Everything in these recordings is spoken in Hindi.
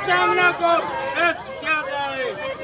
कामना को बस क्या जाए।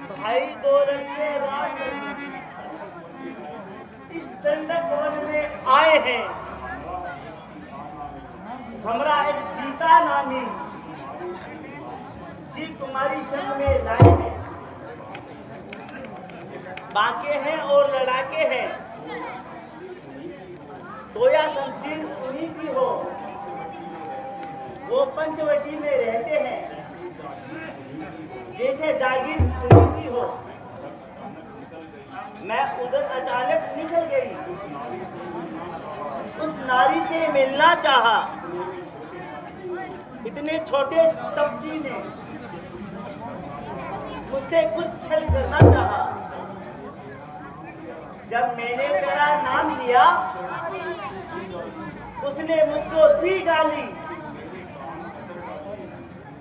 भाई दो रंग के राम इस दंडक वन में आए हैं। हमरा एक सीता नामी सी कुमारी संग में लाए हैं। बाके हैं और लड़ाके हैं, तो या शमशीर उन्हीं की हो। वो पंचवटी में रहते हैं, जैसे जागीर उन्हीं की हो। मैं उधर अचानक निकल गई, उस नारी से मिलना चाहा। इतने छोटे तपसी ने मुझसे कुछ छल करना चाहा। जब मैंने तेरा नाम लिया, उसने मुझको दी गाली।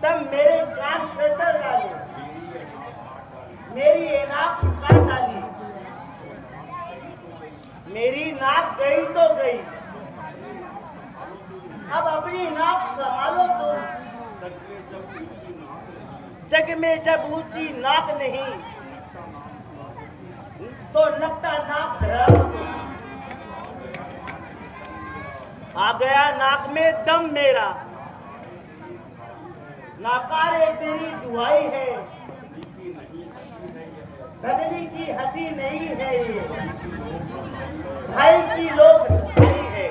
तब मेरे कान तर डाले, मेरी ये नाक काट डाली। मेरी नाक गई तो गई, अब अपनी नाक संभालो तो। जग में जब ऊंची नाक नहीं, तो नकटा नाक धरा दो। आ गया नाक में दम मेरा, नाकारे तेरी दुआई है। बदली की हंसी नहीं है ये, भाई की लोग भाई है।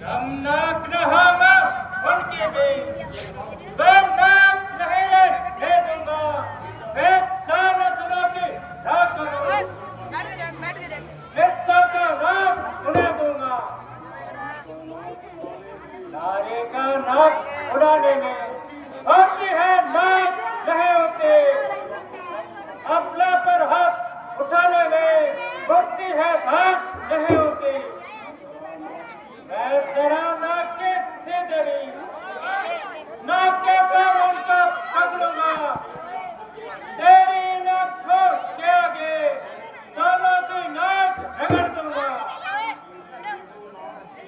हम नाक नहावा उनकी भी, मैं नाक नहीं रहने दूंगा। मैं चाल सुना के क्या करूं, मिर्चा का रास उड़ा दूंगा। नारे का नाक उड़ाने में होती है नाक नहीं होती। अपना पर हाथ उठाने में होती है धाक नहीं होती। मैं तेरा नाक के सीधे नहीं, नाक के पर उनका पकड़ूंगा। तेरी नाक को के आगे दोनों की नाक रगड़ दूंगा।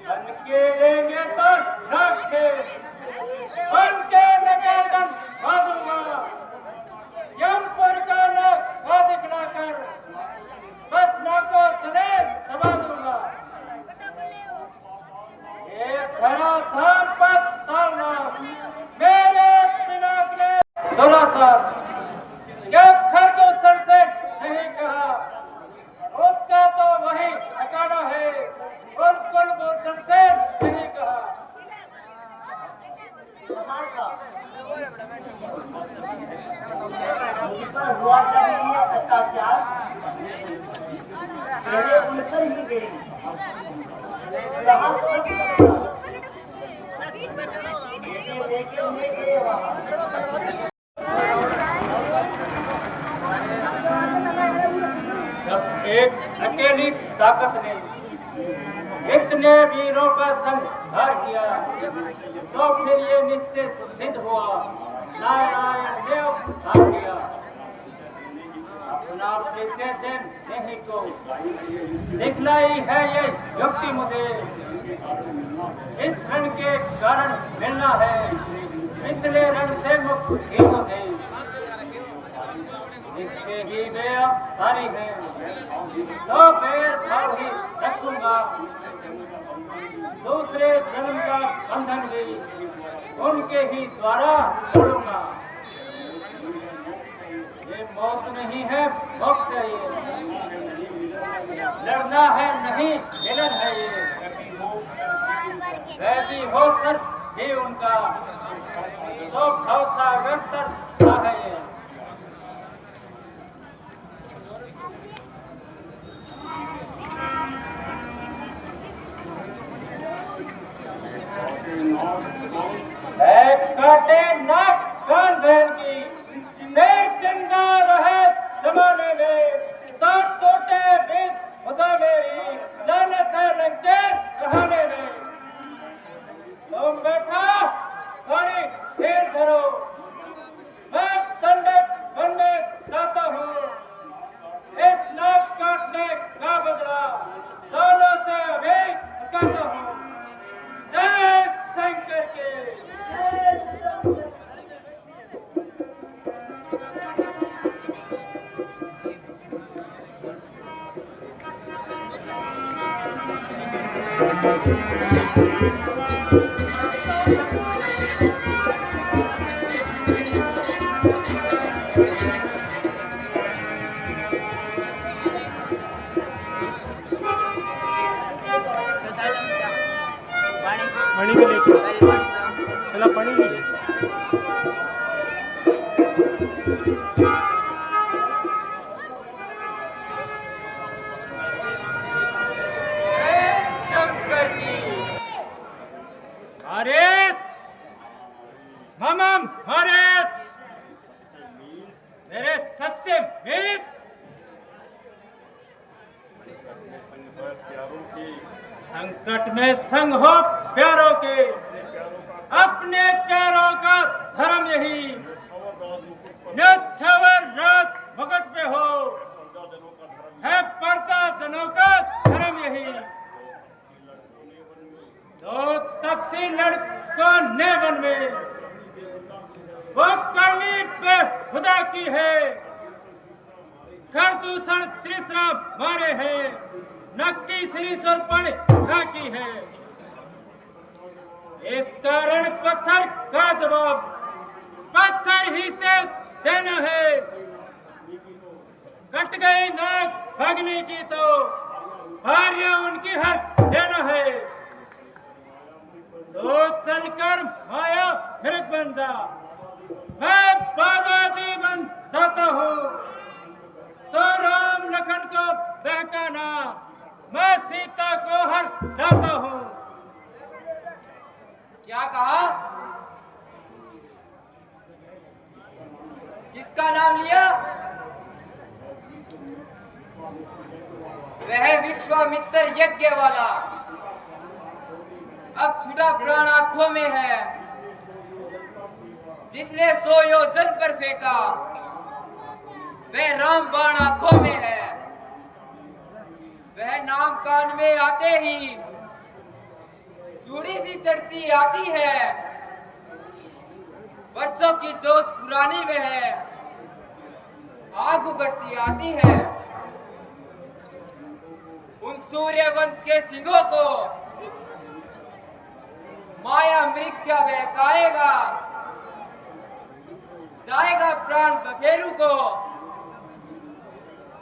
उनके लेंगे तो नाक से उनके नकेदन बांधूंगा। यमपुर का नाक को दिखला कर बस नाक को चले दबा दूंगा। ये धरा धाम पर तालना मेरे पिनाक ने दुराचार क्या खरदूषण से नहीं कहा, उसका तो वही ठिकाना है। कुलभूषण से नहीं कहा। हुआ अत्याचार मेरे उनसे ही गई। जब एक अकेली ताकत ने इतने वीरों का संहार किया, तो फिर ये निश्चय सिद्ध हुआ नारायण देव उद्धार किया। अपना पीछे दिन नहीं को दिखलाई है ये युक्ति मुझे। इस रण के कारण मिलना है, पिछले रण से मुक्त ही मुझे। इससे ही बेअबारी है, तो भेदभाव ही रखूंगा। दूसरे जन्म का बंधन भी उनके ही द्वारा तोड़ूंगा। ये मौत नहीं है, मोक्ष है ये। लड़ना है नहीं, मिलन है ये। वह भी हो सर भी उनका, तो भवसागर तर है ये। काटे नाक कान बहन की नहीं चंगा रहे जमाने में, तो टूटे बीस खुदा मेरी लानत है रंगेज कहाने में। तुम बैठा थोड़ी देर धरो, पानी को लेके चला पानी लिए महाराज मामा महाराज मेरे सच्चे मित्र संकट में संग हो प्यारों के अपने प्यारों का धर्म यही न्यौछावर राज मुकुट पे हो है प्रजा जनों का धर्म यही तो तपसी लड़कों ने वन में वो करनी पे खुदा की है कर दूषण तीसरा मारे है नक्की श्री सरपण खाकी है इस कारण पत्थर का जवाब पत्थर ही से देना है कट गई नाक भागने की तो भार्या उनकी हर देना है तो चलकर माया मृग बन जा मैं बाबा जी बन जाता हूँ तो राम लखन को बहकाना मैं सीता को हर लाता हूँ क्या कहा किसका नाम लिया वह विश्वामित्र यज्ञ वाला अब छुटा प्राण आंखों में है जिसने 100 योजन पर फेंका वह राम बाण आंखों में है वह नाम कान में आते ही चूड़ी सी चढ़ती आती है वर्षों की जोश पुरानी वह है आग उगड़ती आती है उन सूर्य वंश के सिंहों को माया मृग क्या बहकाएगा जाएगा प्राण बखेरू को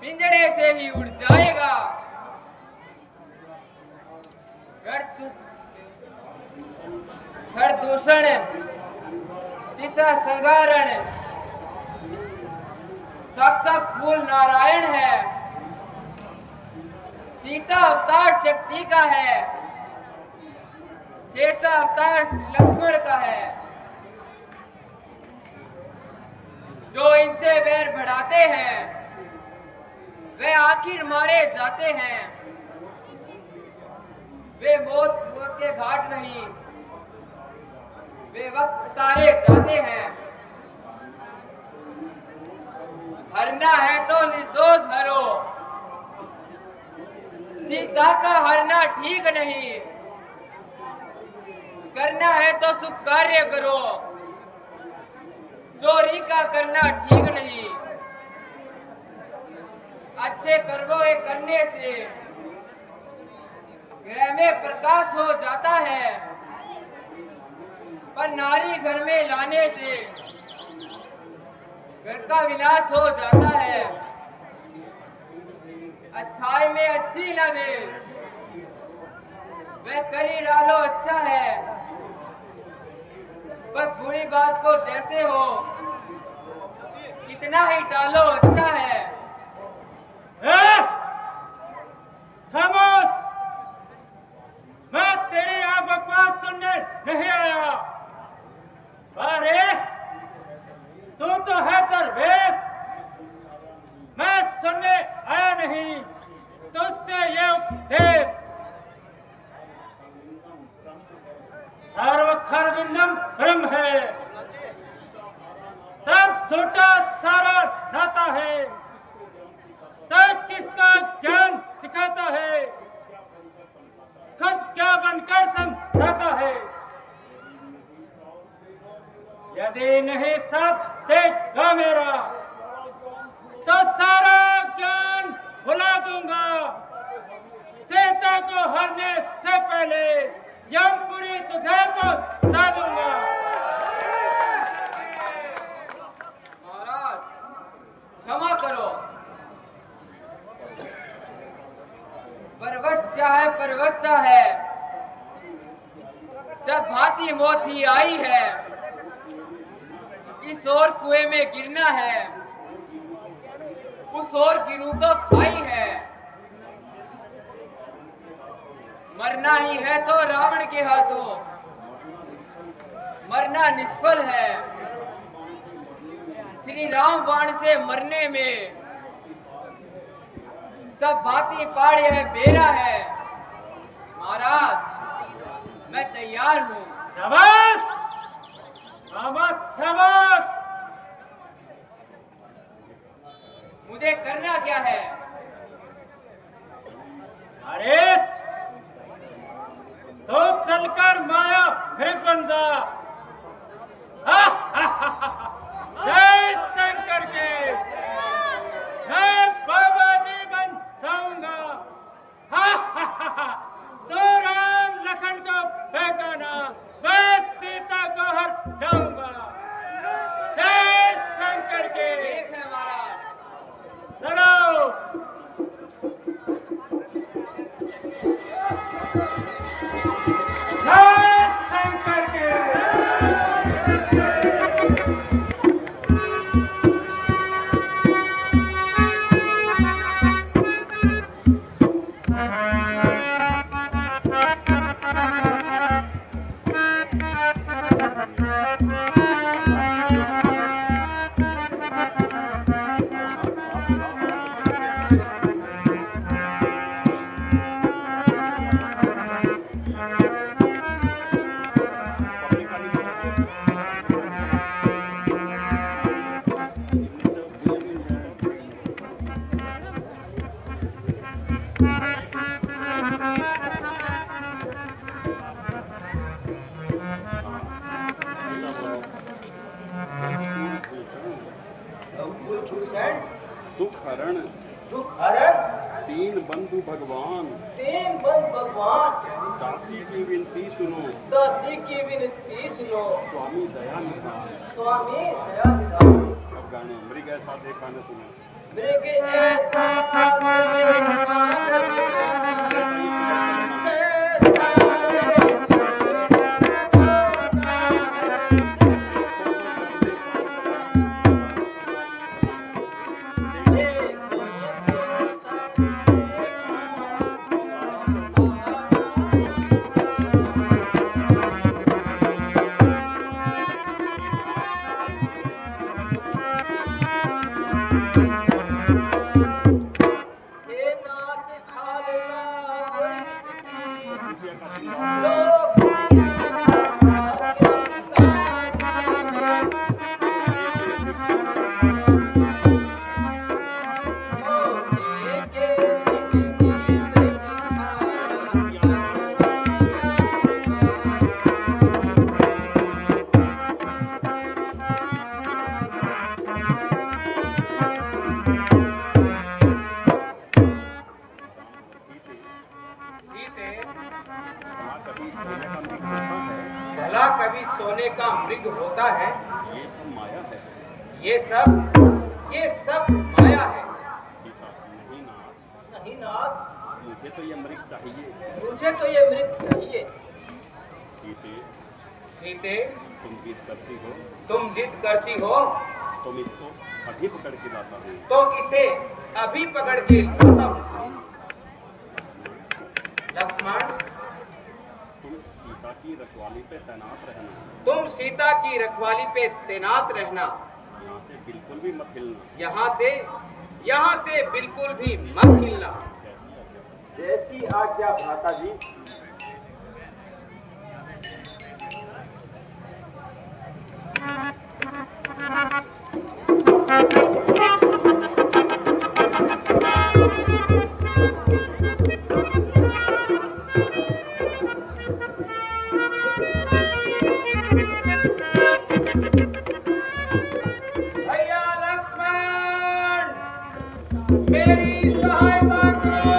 पिंजड़े से ही उड़ जाएगा घर दूषण दिशा संगारण साक्षात फूल नारायण है सीता अवतार शक्ति का है शेषा अवतार लक्ष्मण का है जो इनसे वैर बढ़ाते हैं वे आखिर मारे जाते हैं वे मौत के घाट नहीं वे वक्त उतारे जाते हैं हरना है तो निर्दोष हरो सीता का हरना ठीक नहीं करना है तो शुभ कार्य करो चोरी का करना ठीक नहीं अच्छे कर्मों करने से गृह में प्रकाश हो जाता है पर नारी घर में लाने से घर का विनाश हो जाता है अच्छाई में अच्छी न दे वह करी डालो अच्छा है पर बुरी बात को जैसे हो कितना ही डालो अच्छा है खामोश मैं तेरी आप बकवास सुनने नहीं आया अरे तू तो है दरवेश मैं सुनने आया नहीं तुझसे ये उपदेश सर्वखरविंदम ब्रह्म है तब छोटा सारा नाता है तब किसका ज्ञान सिखाता है खुद क्या बनकर समझाता है यदि नहीं साथ देगा मेरा तो सारा ज्ञान भुला दूंगा सीता को हरने से पहले यमपुरी तुझे पहुंचा दूंगा। महाराज क्षमा करो, परवश क्या है, परवस्था है, सब भांति मौत ही आई है। इस ओर कुएं में गिरना है, उस ओर गिरूं तो खाई है। मरना ही है तो रावण के हाथों, मरना निष्फल है। श्री राम बाण से मरने में सब भांति पाड़े है, बेरा है। महाराज मैं तैयार हूँ। शाबाश शाबाश शाबाश। मुझे करना क्या है? अरे तो चलकर माया फिर बन जा। जय शंकर के, मैं बाबा जी बन जाऊंगा। तो राम लखन को फेंकाना, मैं सीता को हटाऊंगा। जय शंकर के। ठीक है महाराज। चलो जय शंकर के। दुख हरण तीन बंधु भगवान, तीन बंधु भगवान, दासी की विनती सुनो, दासी की विनती सुनो, स्वामी दया निधान। स्वामी दया निधान। अब गाने मृग ऐसा देखा न सुनो, मृग ऐसा देखा न सुनो, जैसा ही सुबह चलना, भला कभी सोने का मृग होता है? ये सब माया है। ये सब माया है। सीता नहीं नाथ, नहीं नाथ, मुझे तो ये मृग चाहिए। मुझे तो ये मृग चाहिए। सीते सीते तुम जिद करती हो, तुम जिद करती हो तुम इसको अभी पकड़ के लाता हूँ। तो इसे अभी पकड़ के लाता हूँ। लक्ष्मण तुम सीता की रखवाली पे तैनात रहना, तुम सीता की रखवाली पे तैनात रहना। यहाँ से बिल्कुल भी मत हिलना। यहाँ से बिल्कुल भी मत हिलना। जैसी आज्ञा भ्राता जी। भैया लक्ष्मण मेरी सहायता करो।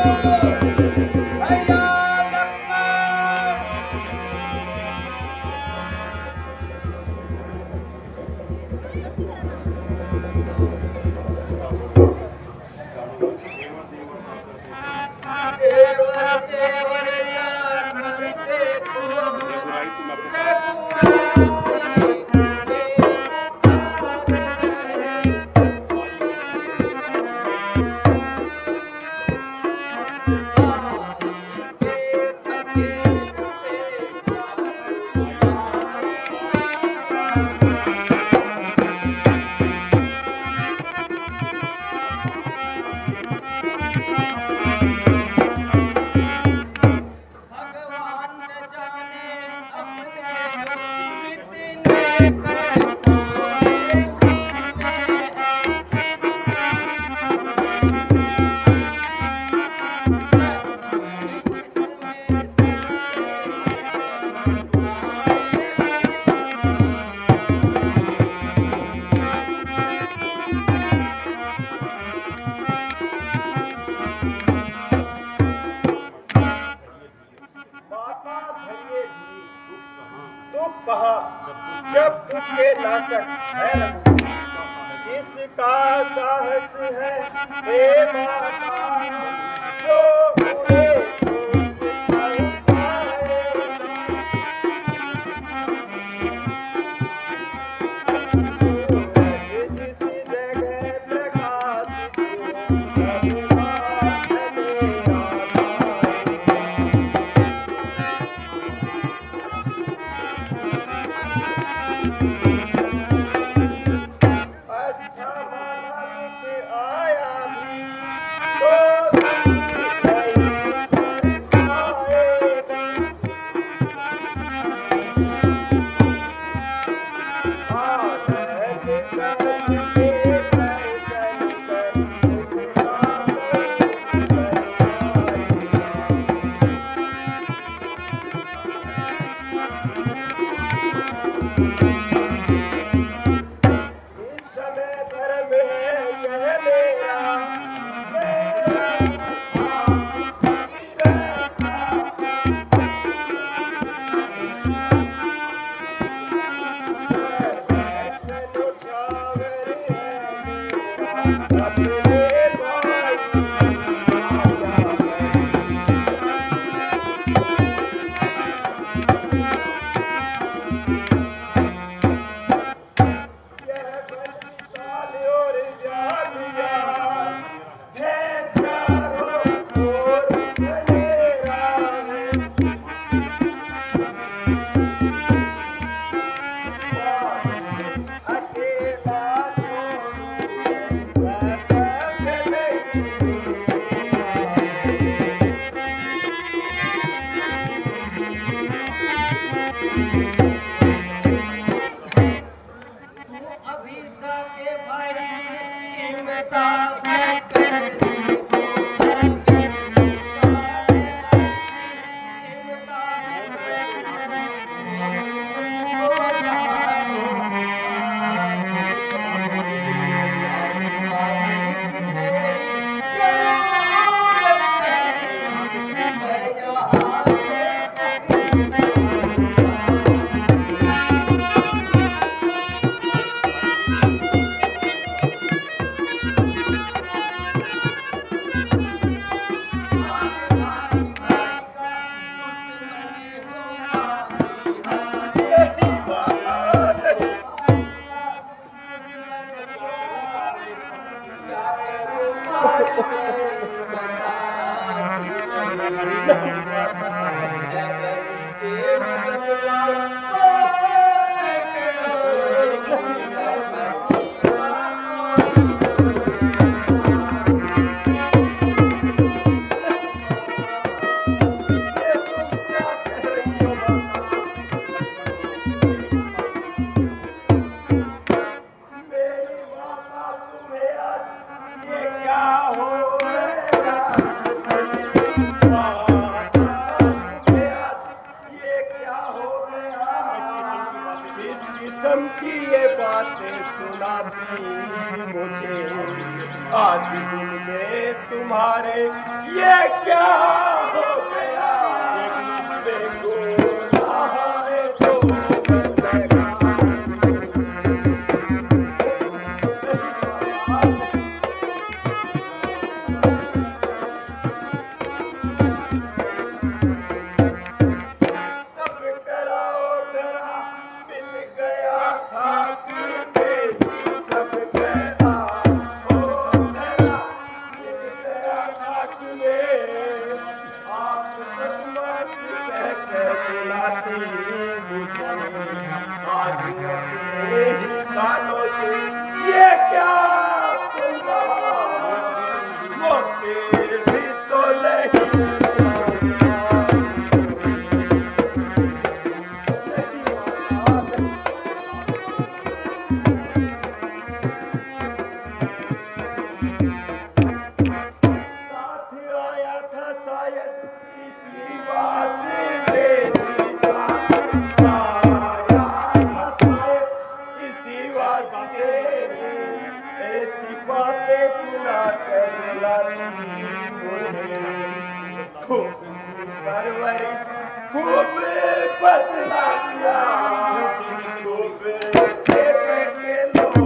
किसका साहस है हे माता जो उड़े जिस जगह प्रकाशित तुम्हारे ये क्या हो गया देखो तो तेरी ऐसी बातें सुना कर लाती मुझे खूब परवरिश खूब बदला दिया खूब दे दे के लोग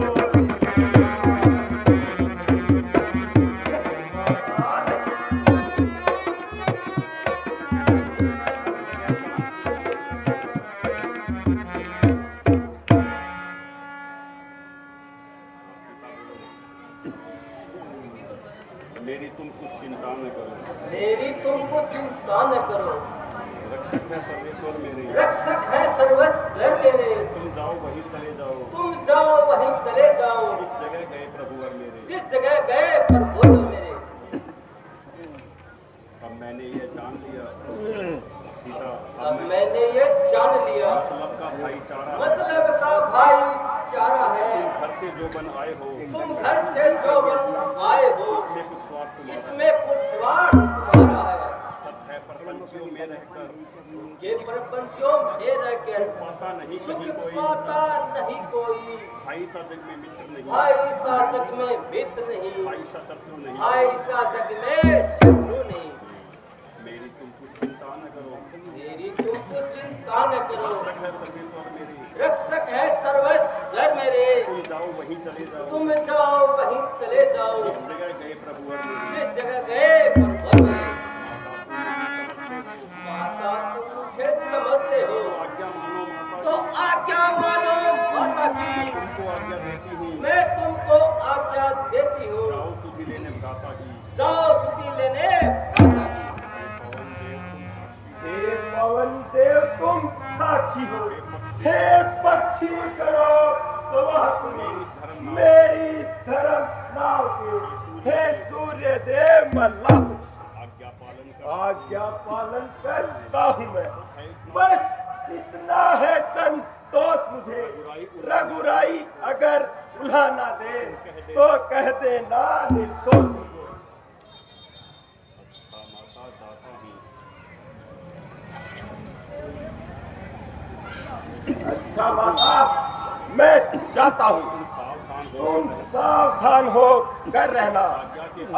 मेरी तुम कुछ चिंता न करो, मेरी तुमको चिंता न करो, रक्षक है सर्वेश्वर मेरे, रक्षक है सर्वस्वर मेरे, तुम जाओ वहीं चले जाओ, तुम जाओ वहीं चले जाओ, जिस जगह गए प्रभुवर मेरे। जिस जगह गए प्रभु मेरे। अब मैंने ये जान लिया सीता, अब मैंने ये जान लिया मतलब का भाईचारा, मतलब का भाईचारा है। तुम घर से जो बन आए हो, तुम घर से जो बन आए हो इसमें कुछ स्वार्थ तुम्हारा, इसमें कुछ स्वार्थ तुम्हारा है। सच है प्रपंचियों में रहकर ये प्रपंचियों में रहकर पाता नहीं सुख कहीं कोई, पाता नहीं कोई, भाई सा जग में मित्र नहीं, भाई सा जग में मित्र नहीं, भाई सा शत्रु नहीं, भाई सा जग में शत्रु नहीं। मेरी तुम कुछ चिंता न करो, मेरी तुमको चिंता न करो, रक्षक है सर्वेश्वर मेरे, रक्षक है सर्वस्वर मेरे, तुम जाओ वहीं चले जाओ, तुम जाओ वहीं चले जाओ, जिस जगह गए प्रभुवर मेरे। जिस जगह गए प्रभु मेरे। माता तुम मुझे समझते हो, माता तुम मुझे समझते हो आज्ञा मानो माता, तो आज्ञा मानो माता की, तुमको आज्ञा देती हूँ, मैं तुमको आज्ञा देती हूँ। जाओ सुधि लेने भ्राता की, जाओ सुधी लेने भ्राता की। पवन देव तुम साक्षी, हे पवन देव तुम साक्षी हो, हे पक्षी करो गवाह तुम्हें मेरी इस धर्म नाव के, हे सूर्य देव मल्ला आज्ञा पालन करता हूँ मैं, बस इतना है संतोष मुझे। रघुराई अगर उल्हा ना दे तो कह देना निर्दोष मुझे। अच्छा माता जाता हूँ, अच्छा माता मैं जाता हूँ, सावधान हो, तुम सावधान हो कर रहना,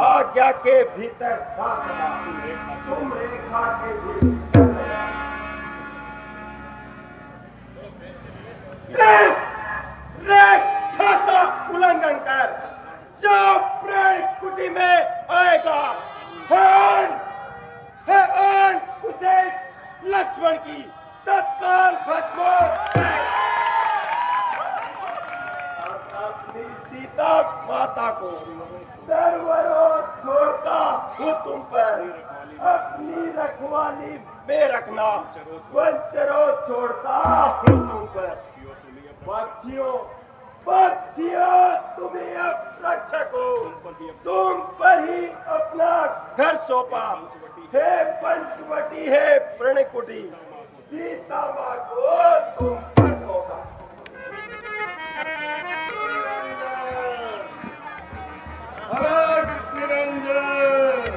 आज्ञा के भीतर दास रहना, तुम रेखा के भीतर रहना। इस रेखा का उल्लंघन कर जो प्रण कुटी में आएगा है अन उसे लक्ष्मण की तत्काल भस्म अपनी सीता माता को सर्वरोध छोड़ता हूँ तुम पर, अपनी रखवाली में रखना, वंचरो छोड़ता हूँ तुम पर। पक्षियों पक्षियों तुम्हें अब रक्षक हो, तुम पर ही अपना घर सौंपा, हे पंचवटी है प्रणकुटी, सीता माँ को तुम पर सौंपा। अलक्ष निरंजन,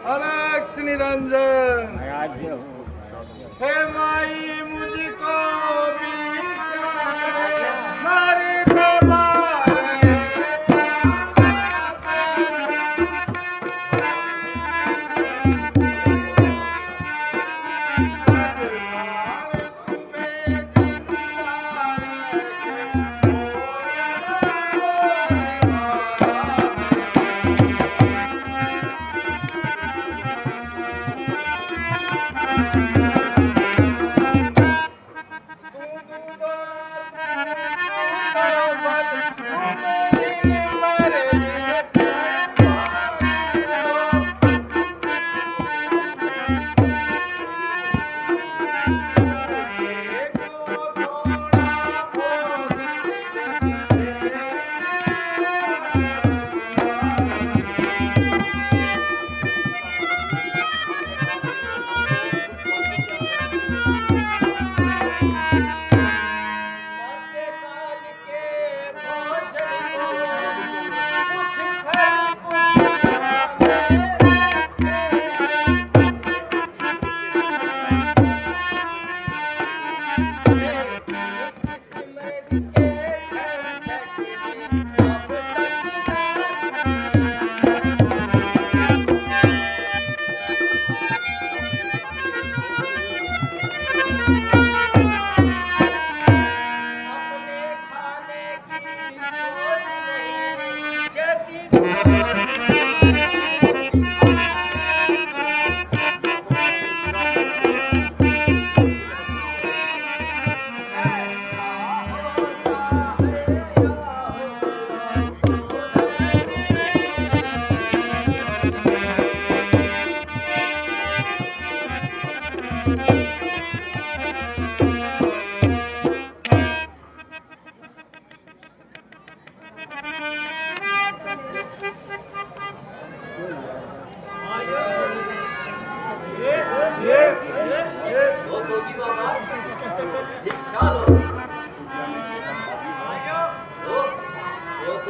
अलक्ष निरंजन, हे माई मुझको मारी तो मारे,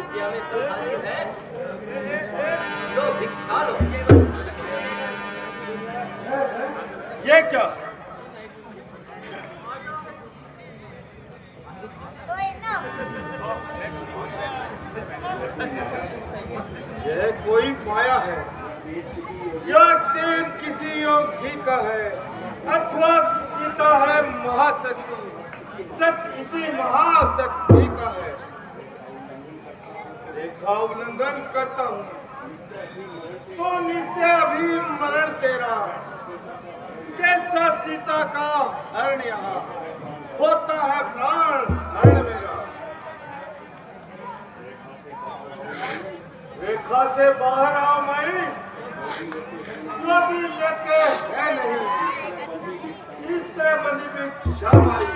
विद्या में तो हाजिर है। लो भिक्षा लो। ये क्या? यह कोई माया है या तेज किसी योगी का है अथवा सीता है महाशक्ति, सत किसी महाशक्ति का है। रेखा उल्लंघन करता हूँ तो नीचे अभी मरण तेरा, कैसा सीता का हरण यहाँ होता है प्राण हरण मेरा। रेखा से बाहर आओ मैं, जो भी लेते है नहीं, इस तरह बंदी में शाम आई।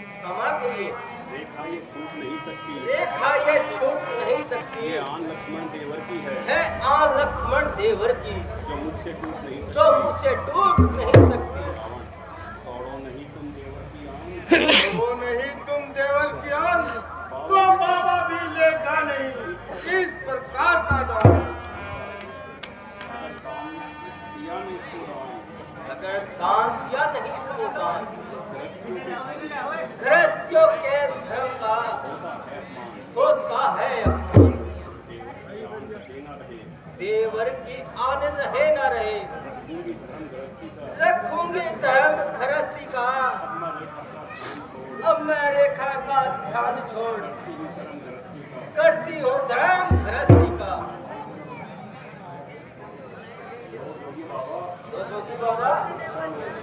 क्षमा करिए। रेखा ये छूट नहीं सकती, रेखा ये छूट नहीं सकती। ये आन लक्ष्मण देवर की है आन लक्ष्मण देवर की, जो मुझसे टूट नहीं सकती। जो मुझसे टूट नहीं सकती। तोड़ो नहीं तुम देवर की आन, वो नहीं तुम देवर की आन, तो बाबा भी लेगा नहीं इस प्रकार का दान। अगर काम दिया नहीं इसको दान, अगर दान दिया नहीं इसको दान, गृहस्थियों के गृहस्थियों के धर्म का होता है अपमान। होता है अपमान। देवर की आन रहे देवर की आन रहे ना न रहे, रखूंगी धर्म गृहस्थी का, रखूंगी धर्म गृहस्थी का। अब मैं रेखा का ध्यान छोड़ करती हूँ धर्म गृहस्थी का। तो जोगी बाबा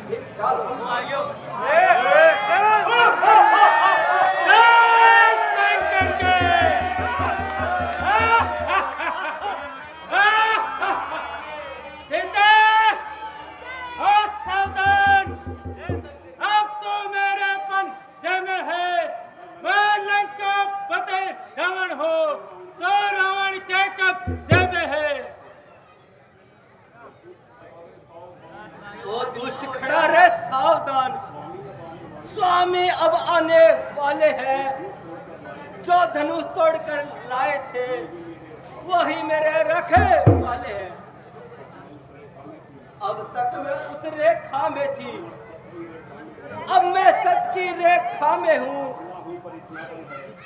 भिक्षा लो। सीता, ओ सावधान, अब तो मेरे पंजे में है। मैं लंका पति रावण हो तो रावण के कब्जे में है। वो दुष्ट खड़ा रहे सावधान, स्वामी अब आने वाले हैं। जो धनुष तोड़कर लाए थे वही मेरे रखे वाले हैं। अब तक मैं उस रेखा में थी, अब मैं सत की रेखा में हूँ।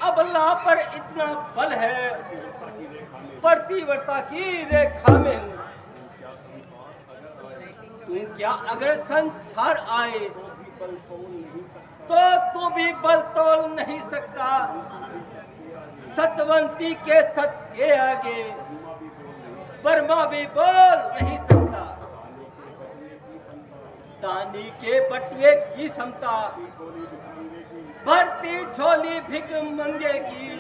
अब ला पर इतना बल है, प्रतिव्रता की रेखा में हूँ। तुम क्या अगर संसार आए तो तू भी बल तोल नहीं सकता। सतवंती के सत के आगे बर्मा भी बोल नहीं सकता। दानी के बटुए की समता, भरती झोली भिख मंगेगी।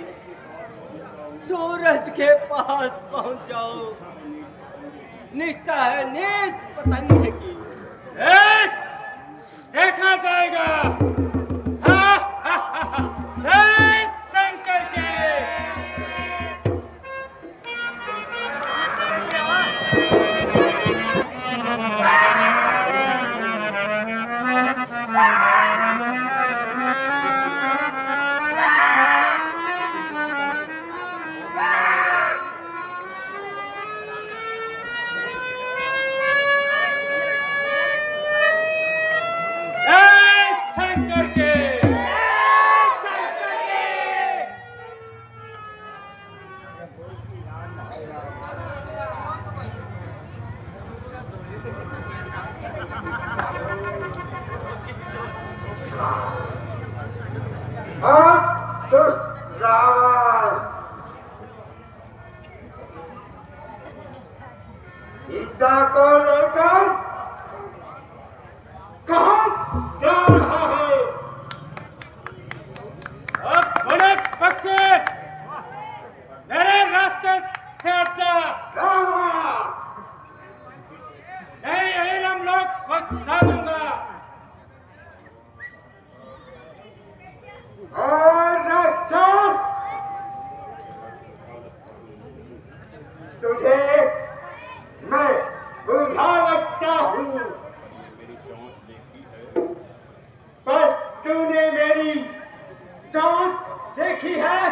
सूरज के पास पहुंच जाओ, निष्ठा है नीच पतंगे की। देखा जाएगा। हा, हा, हा, हा। जय शंकर के। जय शंकर के। दुष्ट रावण, सीता को लेकर कहाँ जा रहा है? अब बड़े पक्षी मेरे रास्ते से हट जा। रावण, नहीं यही हम लोग पहुंचा दूंगा। और राक्षस, तुझे मैं बुरा लगता हूँ, पर तूने मेरी चोट देखी है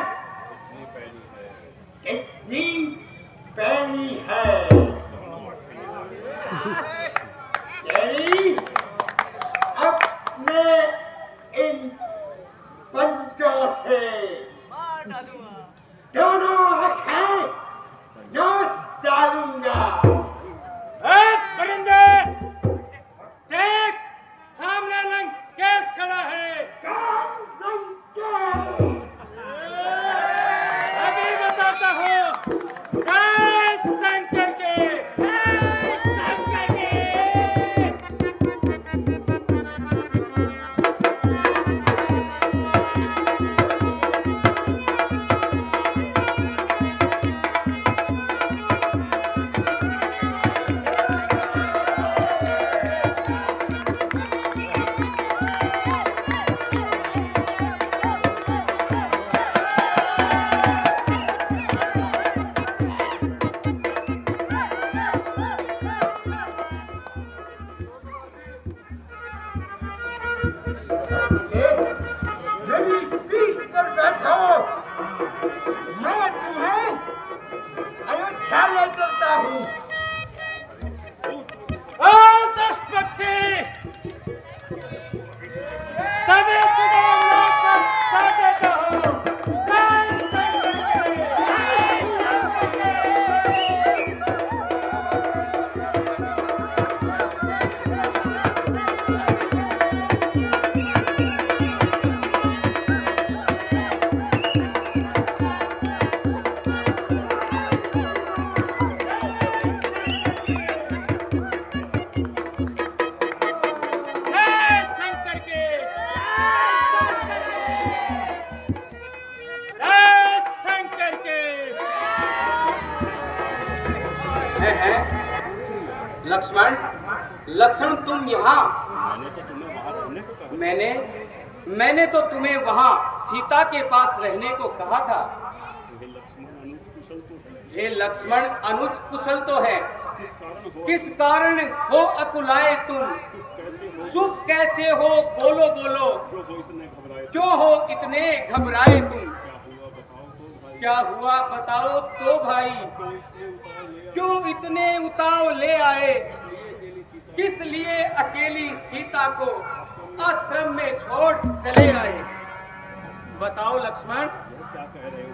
कितनी पैनी है तेरी अपने इन पंचों से दोनों आंखें नोच डालूंगा। परिंदे देख सामने लंकेश खड़ा है। कौन लंकेश? अभी बताता हूँ। जय शंकर के जय शंकर के। मेरी पीठ पर बैठो, मैं तुम्हें अयोध्या ले चलता हूँ। दुष्ट पक्षी तभी तुझे लेकर जा देता हूँ। जय शंकर के जय शंकर के। जय शंकर के जय शंकर के। है लक्ष्मण, लक्ष्मण तुम यहाँ? मैंने तो तुम्हें वहाँ सीता के पास रहने को कहा था। हे लक्ष्मण, अनुज कुशल तो है, किस कारण हो अकुलाए तुम? चुप कैसे हो? बोलो बोलो, क्यों हो इतने घबराए तुम? क्या हुआ बताओ तो भाई, क्यों इतने उताव ले आए? किस लिए अकेली सीता को आश्रम में छोड़ चले आए? बताओ लक्ष्मण। क्या कह रहे हो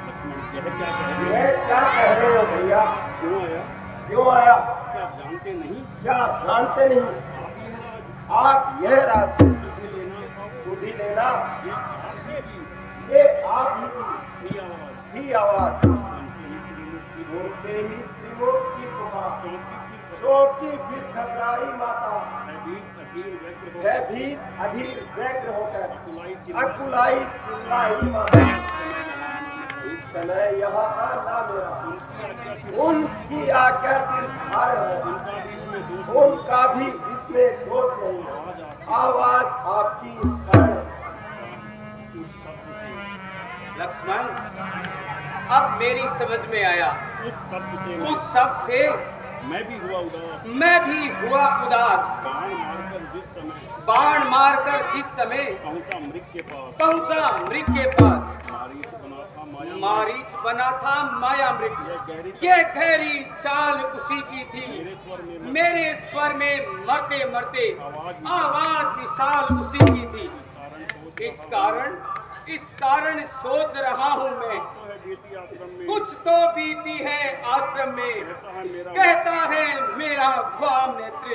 लक्ष्मण? यह क्या कह रहे हो? ये क्या कह रहे हो भैया? क्यों आया? क्यों आया? क्या आप जानते नहीं? क्या आप जानते नहीं? आप यह रात सुधी लेना, ये आप ही की आवाज सुनते ही श्रीमुख की पुकार, चौकी फिर घबराई माता, भयभीत अधीर व्यग्र होकर अकुलाई चिल्लाई माता। इस समय यहाँ आना मेरा उनकी आज्ञा से धारण है, उनका भी इसमें दोष नहीं। आवाज आपकी है। लक्ष्मण, अब मेरी समझ में आया। उस शब्द से मैं भी हुआ उदास। बाण मारकर जिस समय पहुंचा मृग के पास, मारीच बना था माया मृग। ये गहरी चाल उसी की थी। मेरे स्वर में मरते मरते आवाज विशाल उसी की थी। इस कारण सोच रहा हूँ मैं, कुछ तो बीती है आश्रम में। कहता है मेरा वाम नेत्र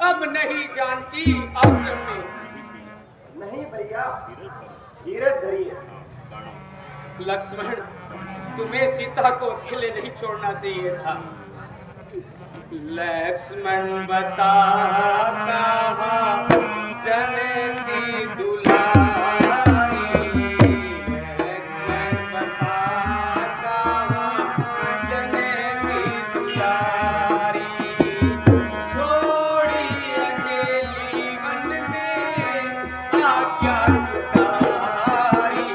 अब नहीं जानती आश्रम में। नहीं भैया, धीरज धरिए। लक्ष्मण, तुम्हें सीता को अकेले नहीं छोड़ना चाहिए था। लक्ष्मण बताता जनती दुलारी, लक्ष्मण बताता जनती दुलारी, छोड़ी अकेली वन में आज्ञा उतारी।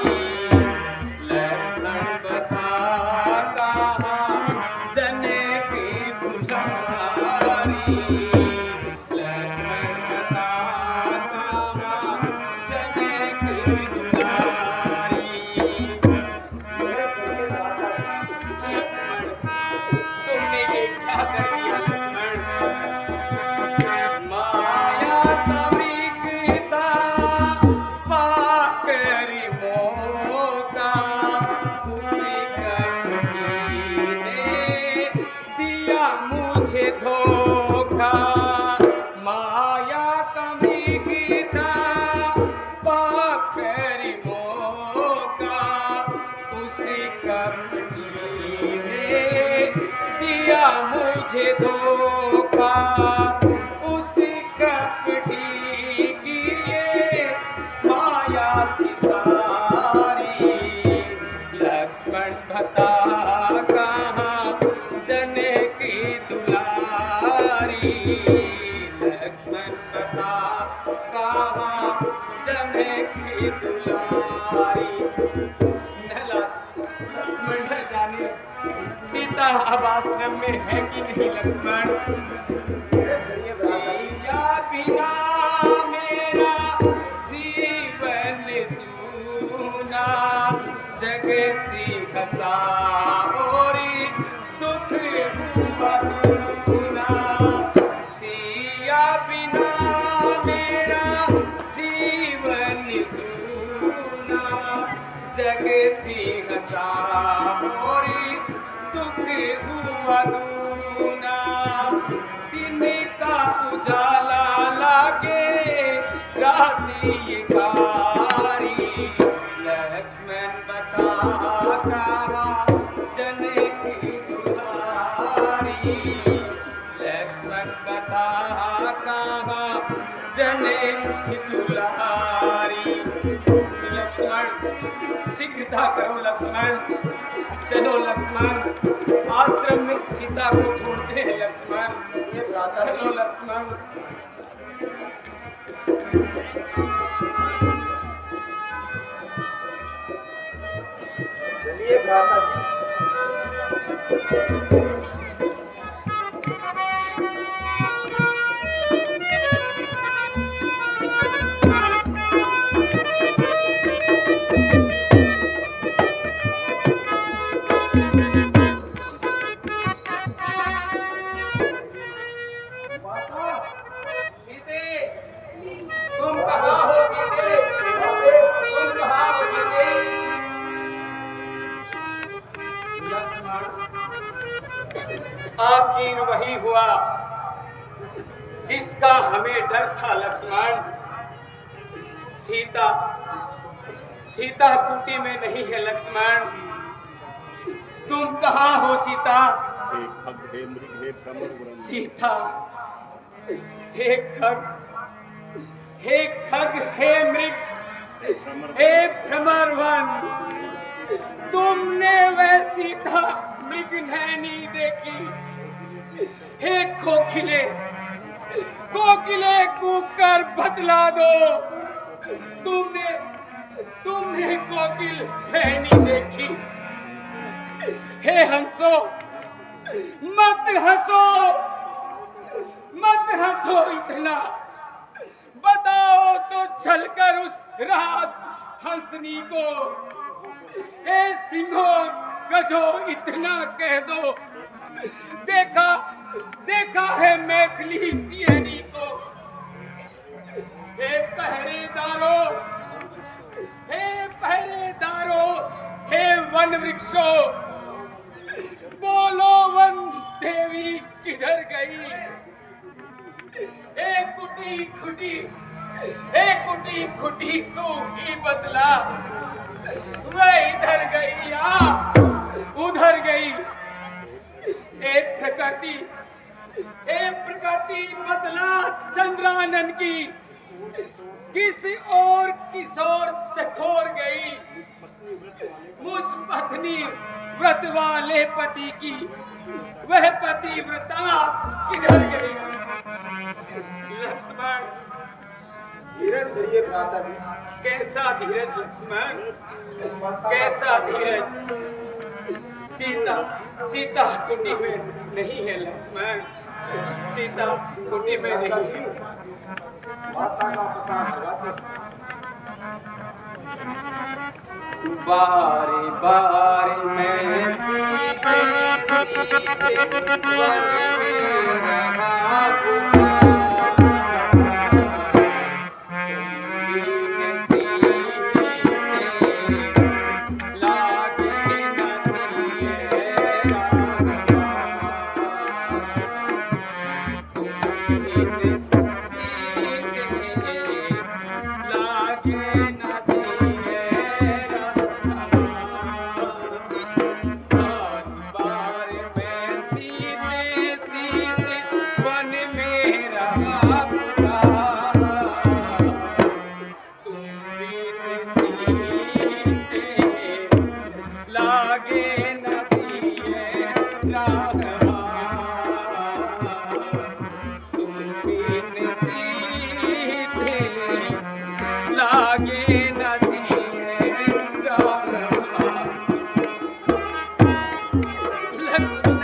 लक्ष्मण बताता जनती दुलारी, लक्ष्मण बताता मुझे धोखा उस कपटी की ये माया की सारी। लक्ष्मण बता कहाँ जने की दुलारी। लक्ष्मण बता कहाँ जने की दुलारी। लक्ष्मण न जाने सीता अब आश्रम में है कि नहीं। लक्ष्मण सिया बिना मेरा जीवन सूना जगती कसा ओरी दुख हुआ दूना। सिया बिना मेरा जीवन सूना जगती कसा ओरी दुख हुआ दूना। दिन का उजाला लागे राती ये कारी। लक्ष्मण बता कहाँ जने की दुलारी। लक्ष्मण बता कहाँ जने की दुलारी। लक्ष्मण शीघ्रता करो लक्ष्मण। चलो लक्ष्मण आश्रम में सीता को ढूंढते हैं। लक्ष्मण चलो लक्ष्मण। चलिए भ्राता जी। सीते तुम कहाँ हो? सीते तुम कहाँ हो? सीते लक्ष्मण आखिर वही हुआ जिसका हमें डर था। लक्ष्मण सीता सीता कुटी में नहीं है। लक्ष्मण तुम कहाँ हो? सीता हे खग हे मृग हे भ्रमर उड़न। सीता हे खग हे खग हे मृग हे भ्रमरवन। तुमने वह सीता मृग नैनी देखी। हे कोकिले कोकिले कूक कर बतला दो। तुमने तुमने कोकिल नैनी देखी। हे हंसो मत हंसो मत हंसो इतना। बताओ तो चलकर उस राज हंसनी को। ए सिंहो गजो इतना कह दो। देखा देखा है मैथिली सियनी को। हे पहरेदारों हे वन वृक्षों बोलो वन देवी किधर गई। एक कुटी खुटी तू ही बदला। वह इधर गई या उधर गई। एक प्रकृति बदला चंद्रानन की। किसी और किशोर चकोर गई। मुझ पत्नी व्रत वाले पति की वह पतिव्रता किधर गई। लक्ष्मण धीरज धरिए भ्राता जी। कैसा धीरज लक्ष्मण कैसा धीरज। सीता कुटी में नहीं है। लक्ष्मण सीता कुटी में नहीं है। माता का पता भगवती। बारी बारी में सीते वन में रहा पुकार। लागे न दिए राघवा, तुम बिन सीधे लागे न दिए राघवा। लक्ष्मण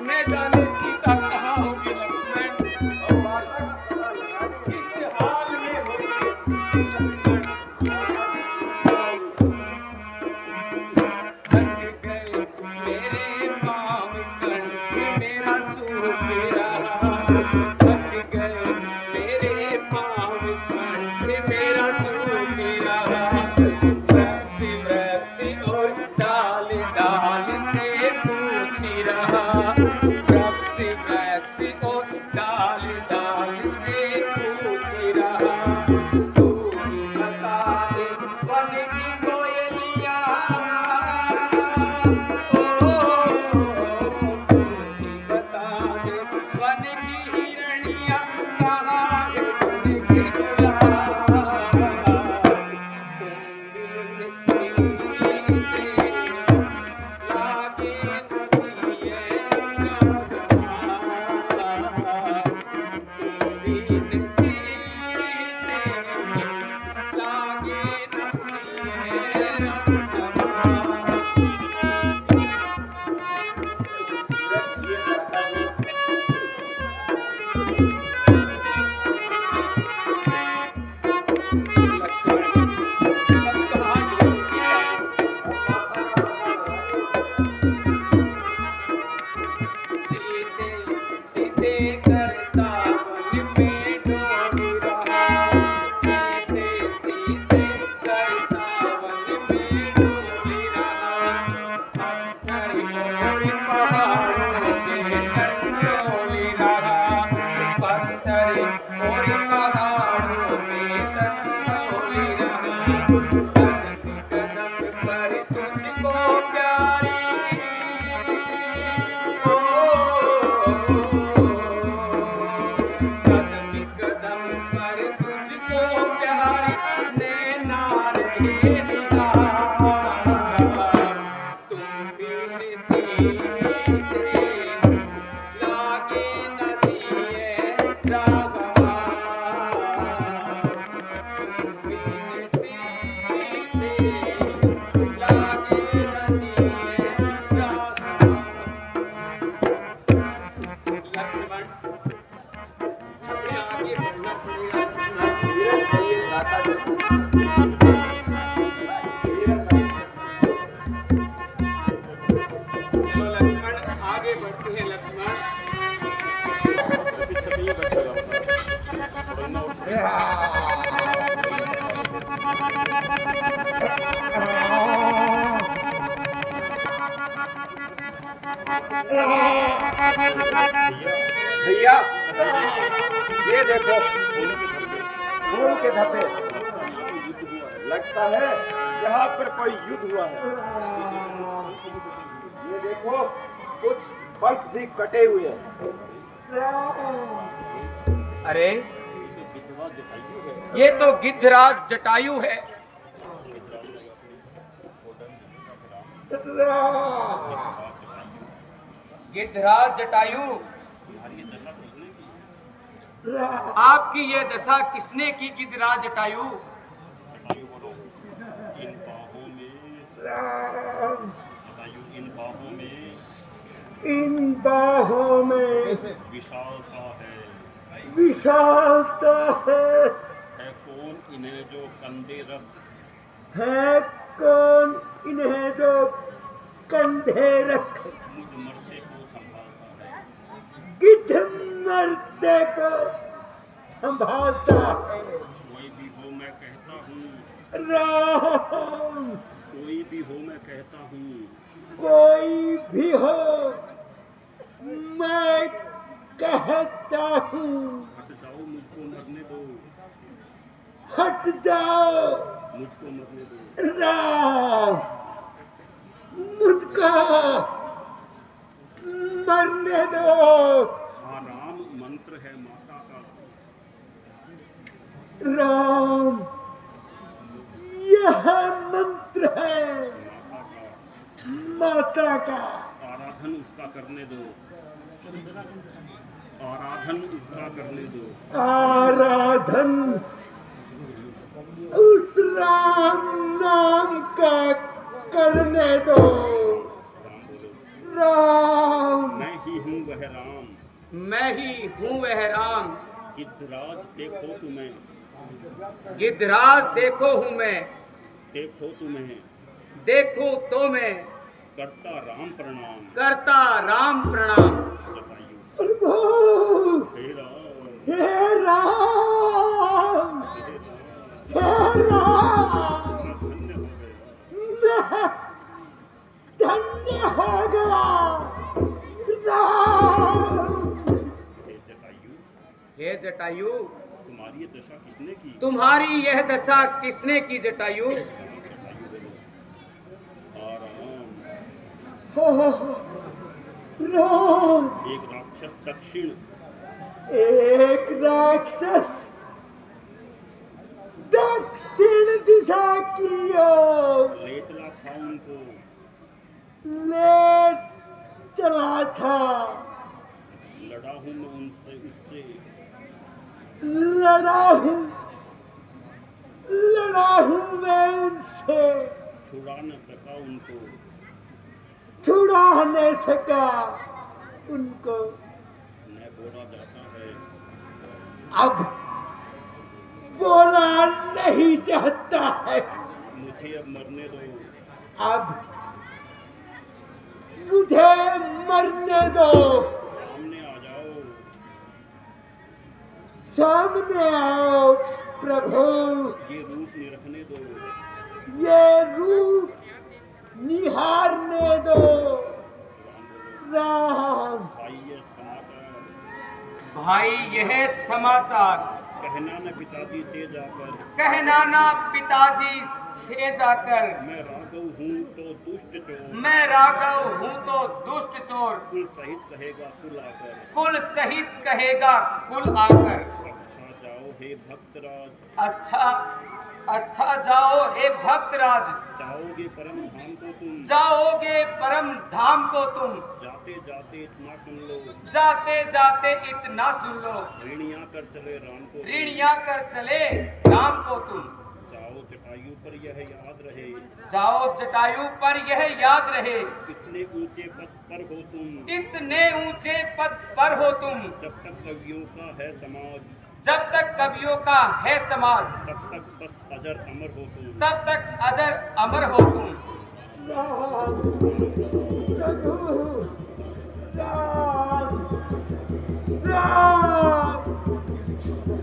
न जाने सीता कहाँ होगी लक्ष्मण, और माता का पता लगा के किस हाल में होगी लक्ष्मण। थक गए मेरे पाँव कंठ मेरा सूख रहा, थक गए मेरे पाँव कंठ मेरा सूख रहा। वृक्ष वृक्ष और डाल डाल से पूछ रहा, वृक्ष वृक्ष और डाल डाल से पूछ रहा। तू ही बता दे वन की कोयलिया, तू ही बता दे वन की हिरणिया कहाँ है उनकी दुलार। तुम बिन सीते लागे न दिए राघवा, तुम बिन सीते लागे न दिए राघवा। लक्ष्मण अब कहाँ गई सीता, सीते सीते करता वन में डोल रहा, सीते सीते करता वन में डोल रहा। पत्थर और पहाड़ों पे डंडोल रहा, पत्थर और पहाड़ों पे डंडोल रहा। कदम कदम पर तुझको प्यारी, कदम कदम पर तुझको प्यारी नैना रहे निगाह। तुम बिन सीते लागे न दिए राघवा, तुम बिन सीते लागे न दिए राघवा। लक्ष्मण हमें आगे बढ़ना पड़ेगा लक्ष्मण। धीरज रहिए दादा जी, धीरज रहिए। चलो लक्ष्मण आगे बढ़ते हैं लक्ष्मण। पीछे नहीं बैठा जाता, थोड़ा ना उठ। भैया ये देखो खून के धब्बे, लगता है यहाँ पर कोई युद्ध हुआ है। ये देखो कुछ पंख भी कटे हुए हैं। अरे ये तो गिद्धराज जटायु है। गिद्धराज जटायु, आपकी ये दशा किसने की गिद्धराज जटायु? इन बाहों में इन बाहों में विशालता है, विशालता है कौन इन्हें जो कंधे रख, है कौन इन्हें जो कंधे रखे। मुझ मरते को संभालता है, गिद्ध मरते को संभालता है। कोई भी हो मैं कहता हूँ, राम कोई भी हो मैं कहता हूँ, कोई भी हो मैं कहता हूँ, हट जाओ मुझको मरने दो, हट जाओ मुझको मरने दो। राम मुझको मरने दो। हाँ राम मंत्र है माता का, राम यह मंत्र है माता का माता का आराधन उसका करने दो, आराधन उसका करने दो। आराधन उस राम नाम का करने दो। राम मैं ही हूँ वह राम, मैं ही हूँ वह राम, गिद्धराज देखो तुम्हें, गिद्धराज देखो हूँ मैं, देखो तुम्हें, देखो तो मैं, करता राम प्रणाम। करता राम प्रणाम। जटायु प्रभु हे राम, हे राम, हे राम, धन्य हो गए। मैं धन्य हो गया। राम हे जटायु, हे जटायु, तुम्हारी ये दशा किसने की? तुम्हारी यह दशा किसने की जटायु? जटायु बोलो, आराम। राम एक राक्षस दक्षिण, एक राक्षस दक्षिण दिशा की ओर ले चला था उनको, ले चला था। लड़ा हूँ मैं उनसे, उससे लड़ा हूँ मैं उनसे, छुड़ा न सका उनको, छुड़ा नहीं सका उनको। न बोला जाता है, अब बोला नहीं जाता है। मुझे अब मरने दो। अब मुझे मरने दो। सामने आ जाओ, सामने आओ प्रभु, ये रूप निरखने दो। ये रूप निहारने दो। राम भाई ये समाचार भाई यह समाचार कहना न पिताजी से जाकर, कहना ना पिताजी से जाकर, मैं राघव हूँ तो दुष्ट चोर, मैं राघव हूँ तो दुष्ट चोर, कुल सहित कहेगा कुल आकर। कुल सहित कहेगा कुल आकर। अच्छा जाओ हे भक्तराज, अच्छा अच्छा जाओ हे भक्तराज, जाओगे परम धाम को तुम, जाओगे परम धाम को तुम, जाते जाते इतना सुन लो, जाते जाते इतना सुन लो, ऋणिया कर चले राम को, ऋणिया कर चले राम को तुम। जाओ जटायु पर यह याद रहे, जाओ जटायु पर यह याद रहे, इतने ऊंचे पद पर हो तुम, इतने ऊंचे पद पर हो तुम, जब तक कवियों का है समाज, जब तक कवियों का है समाज, तब तक बस अजर अमर हो तुम। तब तक अजर अमर हो तुम। राम प्रभु राम राम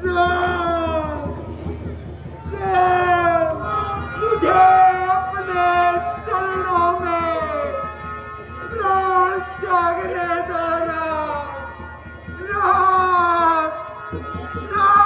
राम राम, मुझे अपने चरणों में प्राण त्यागने दो। राम राम राम